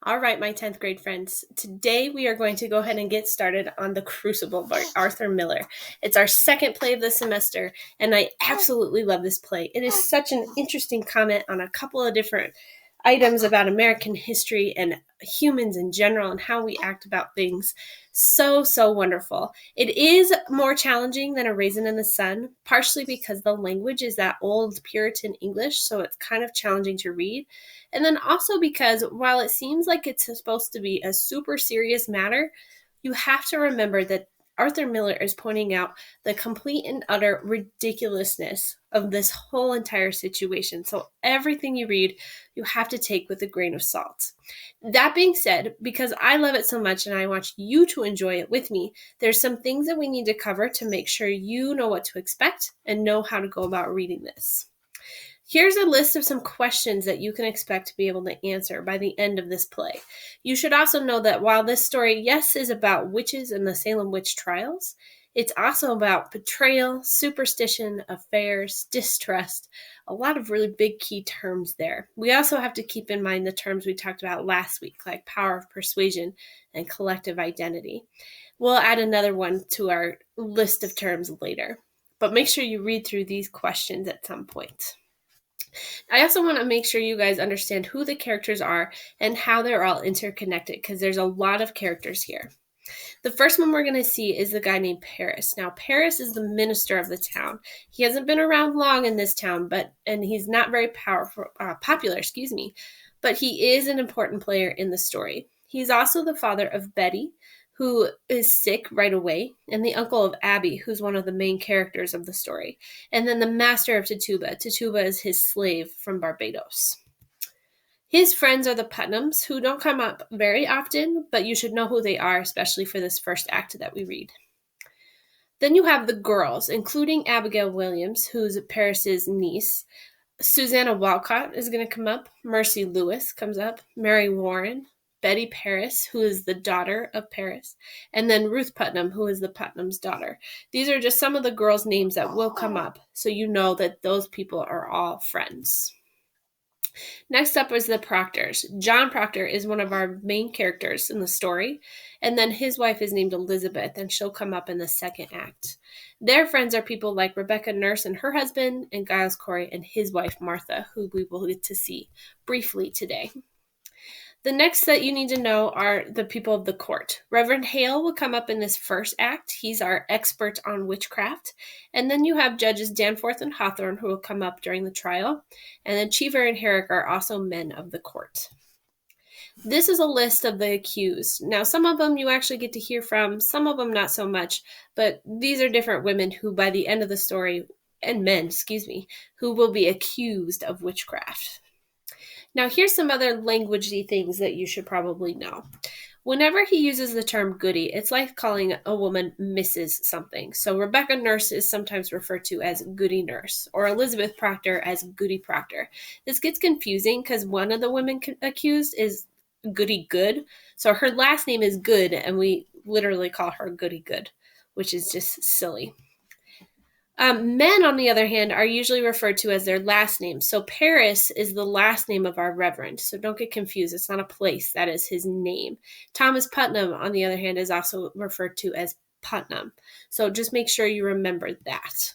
All right, my 10th grade friends. Today we are going to go ahead and get started on The Crucible by Arthur Miller. It's our second play of the semester, and I absolutely love this play. It is such an interesting comment on a couple of different items about American history and humans in general and how we act about things. So wonderful. It is more challenging than A Raisin in the Sun, partially because the language is that old Puritan English, so it's kind of challenging to read. And then also because while it seems like it's supposed to be a super serious matter, you have to remember that Arthur Miller is pointing out the complete and utter ridiculousness of this whole entire situation. So everything you read, you have to take with a grain of salt. That being said, because I love it so much and I want you to enjoy it with me, there's some things that we need to cover to make sure you know what to expect and know how to go about reading this. Here's a list of some questions that you can expect to be able to answer by the end of this play. You should also know that while this story, yes, is about witches and the Salem witch trials, it's also about betrayal, superstition, affairs, distrust, a lot of really big key terms there. We also have to keep in mind the terms we talked about last week, like power of persuasion and collective identity. We'll add another one to our list of terms later, but make sure you read through these questions at some point. I also want to make sure you guys understand who the characters are and how they're all interconnected, because there's a lot of characters here. The first one we're going to see is the guy named Paris. Now, Paris is the minister of the town. He hasn't been around long in this town, and he's not very popular, but he is an important player in the story. He's also the father of Betty, who is sick right away, and the uncle of Abby, who's one of the main characters of the story, and then the master of Tituba. Tituba is his slave from Barbados. His friends are the Putnams, who don't come up very often, but you should know who they are, especially for this first act that we read. Then you have the girls, including Abigail Williams, who's Paris's niece. Susanna Walcott is going to come up. Mercy Lewis comes up. Mary Warren. Betty Paris, who is the daughter of Paris, and then Ruth Putnam, who is the Putnam's daughter. These are just some of the girls' names that will come up, so you know that those people are all friends. Next up is the Proctors. John Proctor is one of our main characters in the story, and then his wife is named Elizabeth, and she'll come up in the second act. Their friends are people like Rebecca Nurse and her husband, and Giles Corey and his wife Martha, who we will get to see briefly today. The next that you need to know are the people of the court. Reverend Hale will come up in this first act. He's our expert on witchcraft. And then you have Judges Danforth and Hawthorne who will come up during the trial. And then Cheever and Herrick are also men of the court. This is a list of the accused. Now, some of them you actually get to hear from, some of them not so much, but these are different women who by the end of the story, and men, who will be accused of witchcraft. Now, here's some other languagey things that you should probably know. Whenever he uses the term goody, it's like calling a woman Mrs. something. So Rebecca Nurse is sometimes referred to as Goody Nurse, or Elizabeth Proctor as Goody Proctor. This gets confusing because one of the women accused is Goody Good. So her last name is Good, and we literally call her Goody Good, which is just silly. Men, on the other hand, are usually referred to as their last name. So Paris is the last name of our reverend. So don't get confused. It's not a place. That is his name. Thomas Putnam, on the other hand, is also referred to as Putnam. So just make sure you remember that.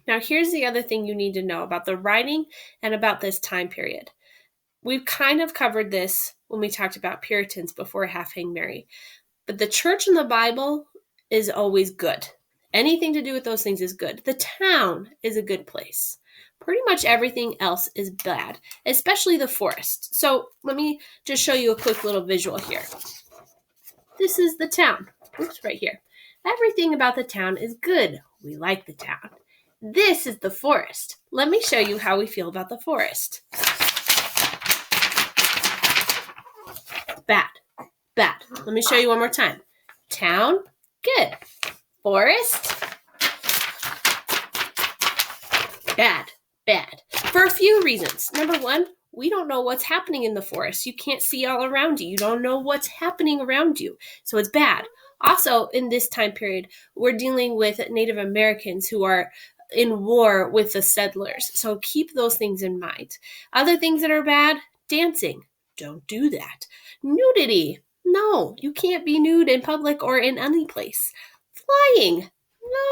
Now, here's the other thing you need to know about the writing and about this time period. We've kind of covered this when we talked about Puritans before Half-Hanged Mary. But the church and the Bible is always good. Anything to do with those things is good. The town is a good place. Pretty much everything else is bad, especially the forest. So let me just show you a quick little visual here. This is the town. Oops, right here. Everything about the town is good. We like the town. This is the forest. Let me show you how we feel about the forest. Bad. Bad. Let me show you one more time. Town, good. Forest, bad, bad. For a few reasons. Number one, we don't know what's happening in the forest. You can't see all around you. You don't know what's happening around you. So it's bad. Also, in this time period, we're dealing with Native Americans who are in war with the settlers. So keep those things in mind. Other things that are bad, dancing, don't do that. Nudity. No, you can't be nude in public or in any place. Flying.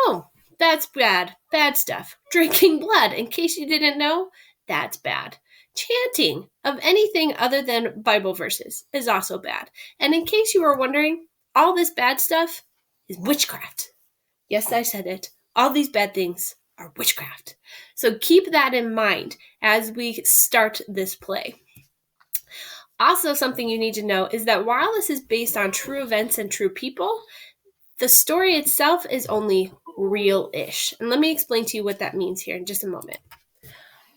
No, that's bad. Bad stuff. Drinking blood, in case you didn't know, that's bad. Chanting of anything other than Bible verses is also bad. And in case you were wondering, all this bad stuff is witchcraft. Yes, I said it. All these bad things are witchcraft. So keep that in mind as we start this play. Also, something you need to know is that while this is based on true events and true people, the story itself is only real-ish. And let me explain to you what that means here in just a moment.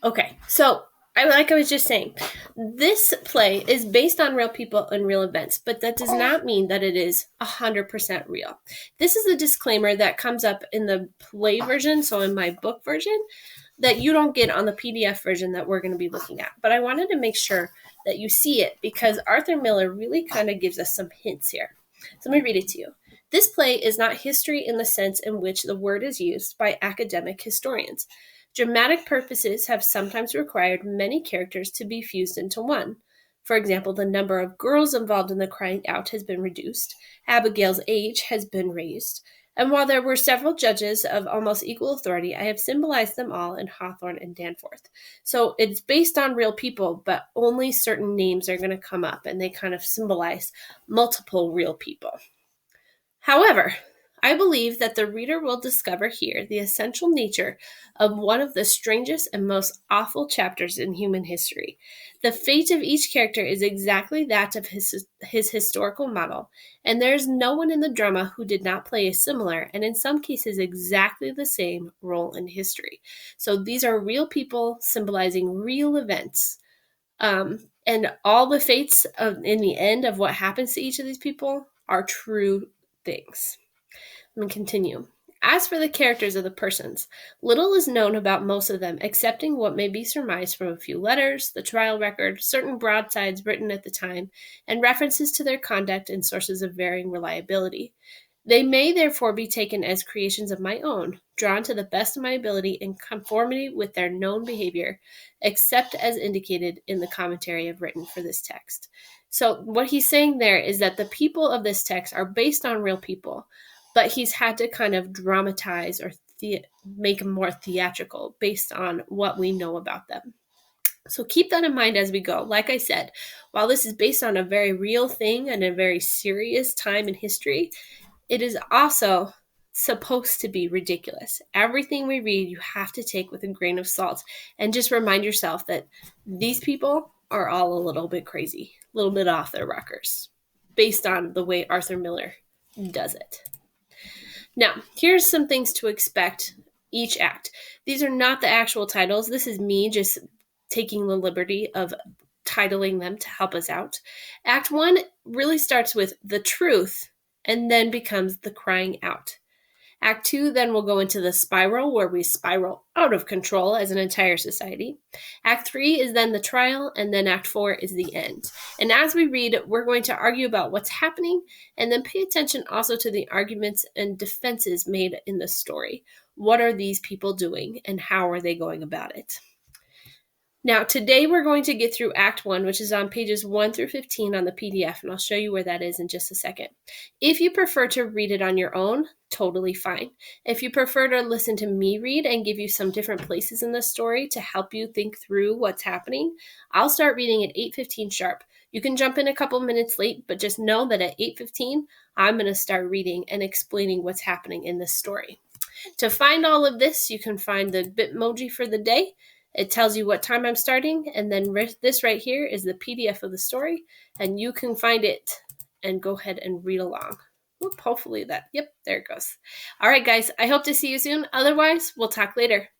Okay, so like I was just saying, this play is based on real people and real events, but that does not mean that it is 100% real. This is a disclaimer that comes up in the play version, so in my book version, that you don't get on the PDF version that we're going to be looking at. But I wanted to make sure that you see it because Arthur Miller really kind of gives us some hints here. So let me read it to you. This play is not history in the sense in which the word is used by academic historians. Dramatic purposes have sometimes required many characters to be fused into one. For example, the number of girls involved in the crying out has been reduced. Abigail's age has been raised. And while there were several judges of almost equal authority, I have symbolized them all in Hawthorne and Danforth. So it's based on real people, but only certain names are going to come up, and they kind of symbolize multiple real people. However, I believe that the reader will discover here the essential nature of one of the strangest and most awful chapters in human history. The fate of each character is exactly that of his historical model, and there is no one in the drama who did not play a similar, and in some cases exactly the same, role in history. So these are real people symbolizing real events. And all the fates in the end of what happens to each of these people are true things. Let me continue. As for the characters of the persons, little is known about most of them, excepting what may be surmised from a few letters, the trial record, certain broadsides written at the time, and references to their conduct and sources of varying reliability. They may therefore be taken as creations of my own, drawn to the best of my ability in conformity with their known behavior, except as indicated in the commentary I've written for this text. So what he's saying there is that the people of this text are based on real people, but he's had to kind of dramatize or make them more theatrical based on what we know about them. So keep that in mind as we go. Like I said, while this is based on a very real thing and a very serious time in history, it is also supposed to be ridiculous. Everything we read, you have to take with a grain of salt and just remind yourself that these people are all a little bit crazy, a little bit off their rockers, based on the way Arthur Miller does it. Now, here's some things to expect each act. These are not the actual titles. This is me just taking the liberty of titling them to help us out. Act 1 really starts with the truth and then becomes the crying out. Act 2 then will go into the spiral where we spiral out of control as an entire society. Act 3 is then the trial, and then Act 4 is the end. And as we read, we're going to argue about what's happening and then pay attention also to the arguments and defenses made in the story. What are these people doing and how are they going about it? Now, today we're going to get through Act 1, which is on pages 1 through 15 on the PDF, and I'll show you where that is in just a second. If you prefer to read it on your own, totally fine. If you prefer to listen to me read and give you some different places in the story to help you think through what's happening, I'll start reading at 8:15 sharp. You can jump in a couple minutes late, but just know that at 8:15, I'm going to start reading and explaining what's happening in this story. To find all of this, you can find the Bitmoji for the day. It tells you what time I'm starting, and then this right here is the PDF of the story, and you can find it and go ahead and read along. Hopefully there it goes. All right, guys, I hope to see you soon. Otherwise, we'll talk later.